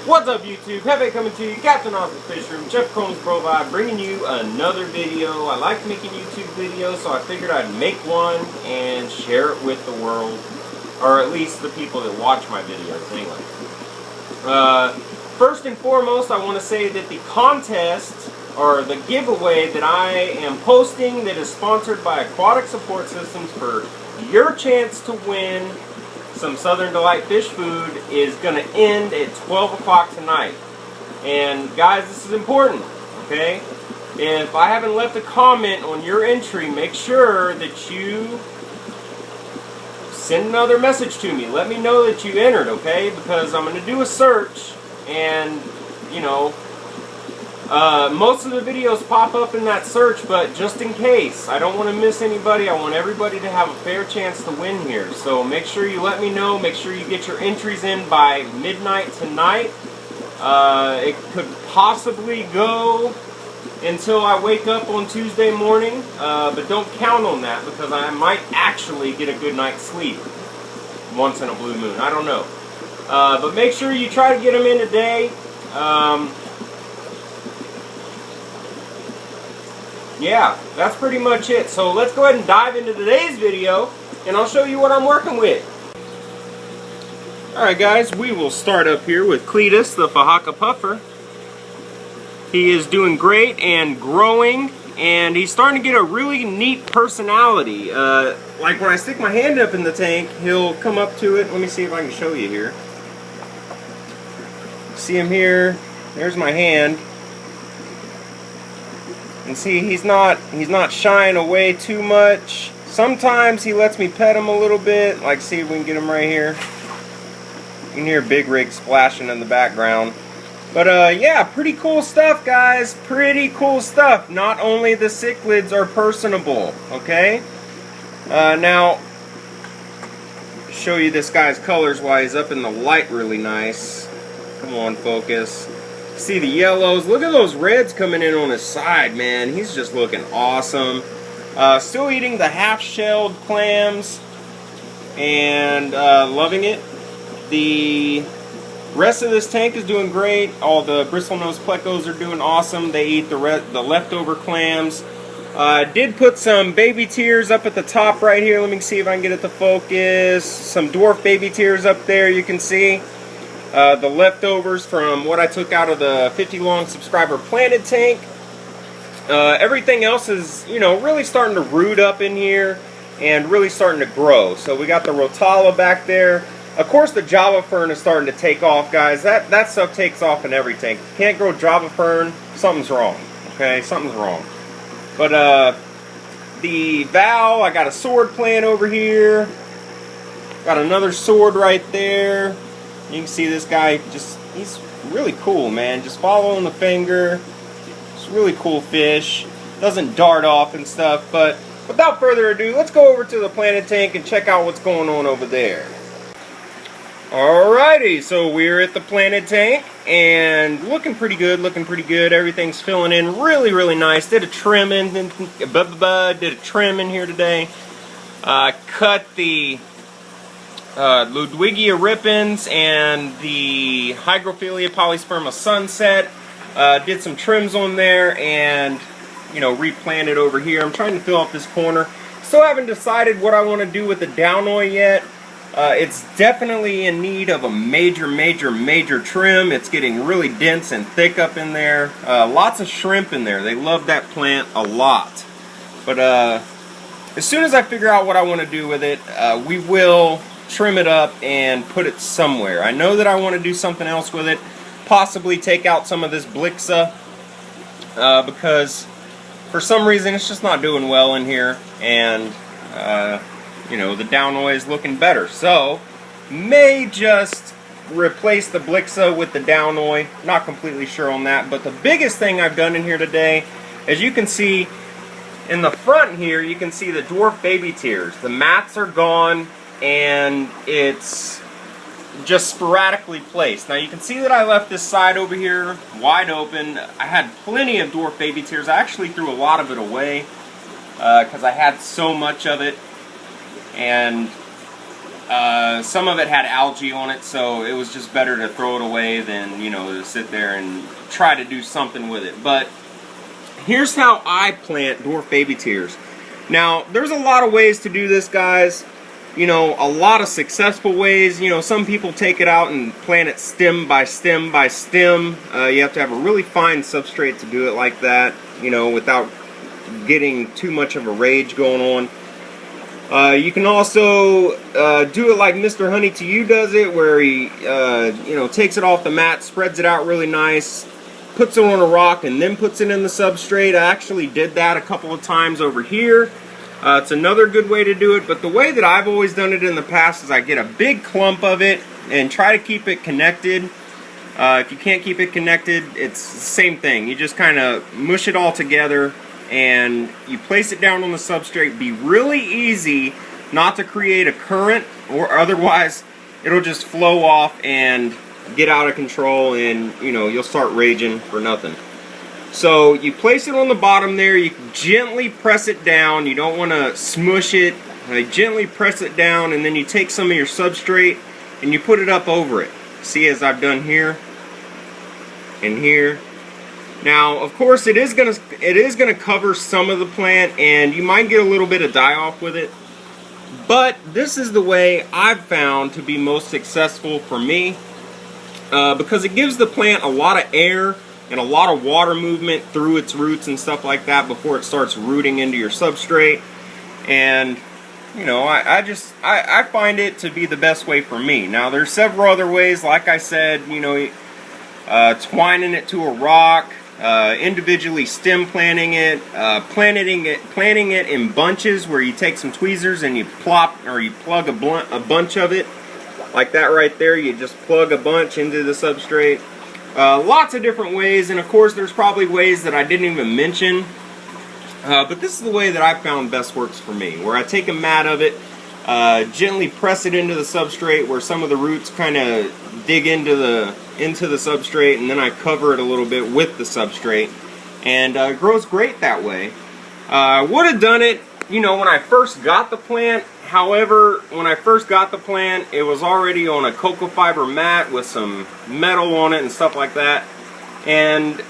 What's up YouTube? Heavy coming to you, Captain Austin Fish Room, Jeff Combs Provide, bringing you another video. I like making YouTube videos, so I figured I'd make one and share it with the world, or at least the people that watch my videos anyway. First and foremost, I want to say that the contest, or the giveaway that I am posting that is sponsored by Aquatic Support Systems for your chance to win some Southern Delight fish food is going to end at 12 o'clock tonight. And guys, this is important, okay? If I haven't left a comment on your entry, make sure that you send another message to me. Let me know that you entered, okay? Because I'm going to do a search, and, you know, most of the videos pop up in that search, but just in case, I don't want to miss anybody. I want everybody to have a fair chance to win here. So make sure you let me know. Make sure you get your entries in by midnight tonight. It could possibly go until I wake up on Tuesday morning, but don't count on that because I might actually get a good night's sleep once in a blue moon. I don't know. But make sure you try to get them in today. Yeah, that's pretty much it. So let's go ahead and dive into today's video, and I'll show you what I'm working with. Alright guys, we will start up here with Cletus, the Fahaka puffer. He is doing great and growing, and he's starting to get a really neat personality. Like when I stick my hand up in the tank, he'll come up to it. Let me see if I can show you here. See him here? There's my hand. And see, he's not shying away too much. Sometimes he lets me pet him a little bit. Like, see if we can get him right here. You can hear Big Rig splashing in the background. But yeah, pretty cool stuff, guys. Pretty cool stuff. Not only the cichlids are personable, okay? Now, show you this guy's colors while he's up in the light really nice. Come on, focus. See the yellows. Look at those reds coming in on his side, man. He's just looking awesome. Still eating the half-shelled clams and loving it. The rest of this tank is doing great. All the bristlenose plecos are doing awesome. They eat the leftover clams. I did put some baby tears up at the top right here. Let me see if I can get it to focus. Some dwarf baby tears up there, you can see. The leftovers from what I took out of the 50 long subscriber planted tank. Everything else is, you know, really starting to root up in here and really starting to grow. So we got the Rotala back there. Of course, the Java Fern is starting to take off, guys. That stuff takes off in every tank. If you can't grow Java Fern, something's wrong. Okay, something's wrong. But the Val, I got a sword plant over here. Got another sword right there. You can see this guy, he's really cool, man. Just following the finger. It's a really cool fish. Doesn't dart off and stuff. But without further ado, let's go over to the planted tank and check out what's going on over there. Alrighty, so we're at the planted tank and looking pretty good, Everything's filling in really, really nice. Did a trim in here today. Cut the Ludwigia rippens and the Hygrophila polysperma sunset. Did some trims on there and, you know, replanted over here. I'm trying to fill up this corner. Still haven't decided what I want to do with the Downoi yet. It's definitely in need of a major trim. It's getting really dense and thick up in there. Lots of shrimp in there. They love that plant a lot. But as soon as I figure out what I want to do with it, we will trim it up and put it somewhere. I know that I want to do something else with it, possibly take out some of this Blixa, because for some reason it's just not doing well in here, and you know, the Downoi is looking better. So may just replace the Blixa with the Downoi. Not completely sure on that, but the biggest thing I've done in here today, as you can see in the front here, you can see the dwarf baby tears. The mats are gone and it's just sporadically placed. Now you can see that I left this side over here wide open. I had plenty of dwarf baby tears. I actually threw a lot of it away because I had so much of it, and Some of it had algae on it, so it was just better to throw it away than, you know, to sit there and try to do something with it. But here's how I plant dwarf baby tears. Now, there's a lot of ways to do this, guys. You know, a lot of successful ways. You know, some people take it out and plant it stem by stem by stem. You have to have a really fine substrate to do it like that, you know, without getting too much of a rage going on. You can also do it like Mr. Honey to You does it, where he you know, takes it off the mat, spreads it out really nice, puts it on a rock, and then puts it in the substrate. I actually did that a couple of times over here. It's another good way to do it, but the way that I've always done it in the past is I get a big clump of it and try to keep it connected. If you can't keep it connected, it's the same thing. You just kind of mush it all together and you place it down on the substrate. Be really easy not to create a current, or otherwise it'll just flow off and get out of control, and you know, you'll start raging for nothing. So you place it on the bottom there, you gently press it down, you don't want to smush it, gently press it down, and then you take some of your substrate and you put it up over it. See, as I've done here and here. Now, of course, it is gonna cover some of the plant, and you might get a little bit of die-off with it, but this is the way I've found to be most successful for me, because it gives the plant a lot of air and a lot of water movement through its roots and stuff like that before it starts rooting into your substrate. And you know, I find it to be the best way for me. Now, there's several other ways, like I said, you know, twining it to a rock, individually stem planting it, planting it in bunches where you take some tweezers and you plop, or you plug a bunch of it like that right there. You just plug a bunch into the substrate. Lots of different ways, and of course there's probably ways that I didn't even mention, but this is the way that I found best works for me, where I take a mat of it, gently press it into the substrate where some of the roots kind of dig into the substrate, and then I cover it a little bit with the substrate, and it grows great that way. I would have done it, you know, when I first got the plant. However, when I first got the plant, it was already on a cocoa fiber mat with some metal on it and stuff like that. And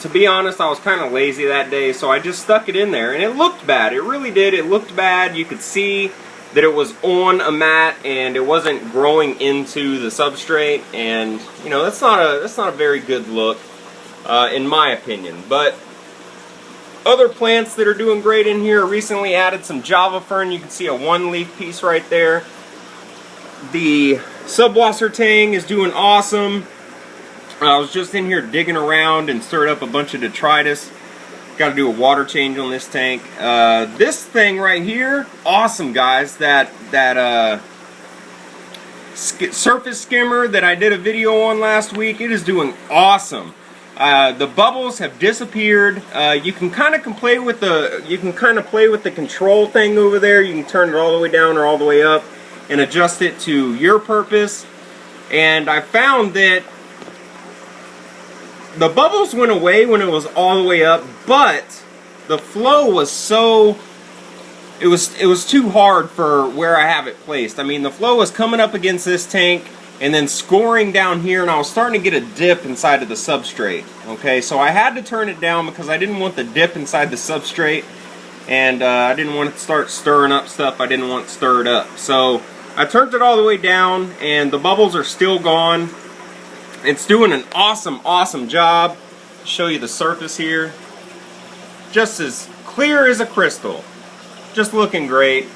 to be honest, I was kind of lazy that day, so I just stuck it in there. And it looked bad. It really did. It looked bad. You could see that it was on a mat and it wasn't growing into the substrate. And, you know, that's not a very good look, in my opinion. But other plants that are doing great in here, recently added some Java Fern. You can see a one-leaf piece right there. The Subwasser Tang is doing awesome. I was just in here digging around and stirred up a bunch of detritus. Got to do a water change on this tank. This thing right here, awesome, guys. That surface skimmer that I did a video on last week, it is doing awesome. The bubbles have disappeared. You can kind of play with the control thing over there. You can turn it all the way down or all the way up and adjust it to your purpose. And I found that the bubbles went away when it was all the way up, but the flow was so, it was too hard for where I have it placed. I mean, the flow was coming up against this tank and then scoring down here, and I was starting to get a dip inside of the substrate. Okay, so I had to turn it down because I didn't want the dip inside the substrate, and I didn't want it to start stirring up stuff I didn't want stirred up. So I turned it all the way down, and the bubbles are still gone. It's doing an awesome, awesome job. I'll show you the surface here. Just as clear as a crystal. Just looking great.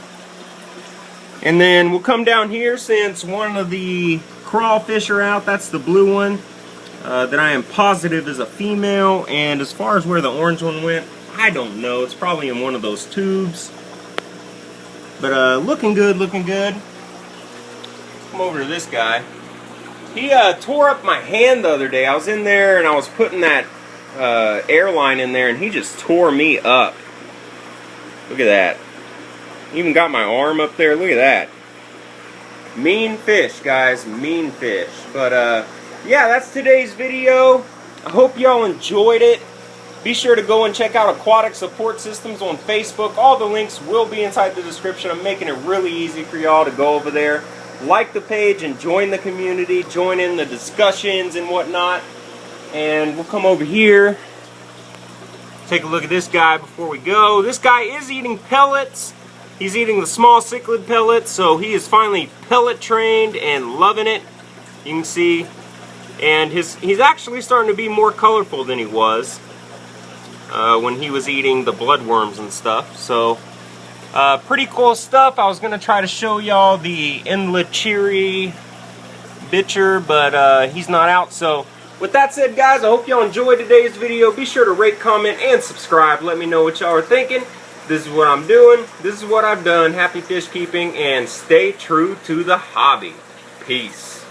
And then we'll come down here, since one of the crawfish are out. That's the blue one that I am positive is a female. And as far as where the orange one went, I don't know. It's probably in one of those tubes. But looking good, looking good. Come over to this guy. He tore up my hand the other day. I was in there and I was putting that airline in there, and he just tore me up. Look at that. Even got my arm up there. Look at that. Mean fish, guys. Mean fish. But yeah, that's today's video. I hope y'all enjoyed it. Be sure to go and check out Aquatic Support Systems on Facebook. All the links will be inside the description. I'm making it really easy for y'all to go over there. like the page and join the community, join in the discussions and whatnot. And we'll come over here, take a look at this guy before we go. This guy is eating pellets. He's eating the small cichlid pellets, so he is finally pellet trained and loving it. You can see, and he's actually starting to be more colorful than he was when he was eating the bloodworms and stuff. So pretty cool stuff. I was going to try to show y'all the Enlachiri bitcher, but he's not out. So with that said, guys, I hope y'all enjoyed today's video. Be sure to rate, comment, and subscribe. Let me know what y'all are thinking. This is what I'm doing. This is what I've done. Happy fish keeping, and stay true to the hobby. Peace.